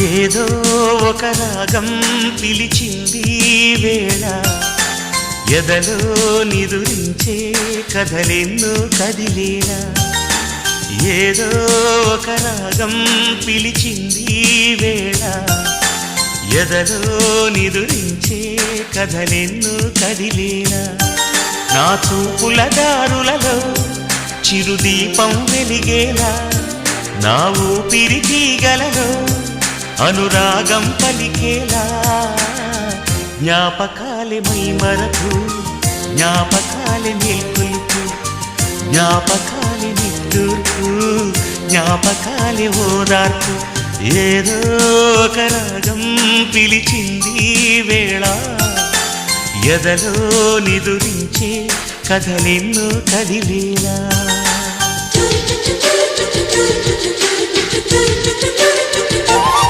ఏదో ఒక రాగం పిలిచింది వేళ ఎదలో నిదురించే కథలెన్నో కదిలేలా ఏదో ఒక రాగం పిలిచింది వేళ ఎదలో నిదురించే కథలెన్నో కదిలేలా నా చూపుల దారులలో చిరుదీపం వెలిగేలా నా ఊపిరి తీగలలో అనురాగం పలికేలా జ్ఞాపకాలే మైమరపు జ్ఞాపకాలే మేల్కొలుపు జ్ఞాపకాలే నిట్టూర్పు జ్ఞాపకాలే ఓదార్పు ఏదో ఒక రాగం పిలిచింది వేళ ఎదలో నిదురించే కథలెన్నో కదిలేలా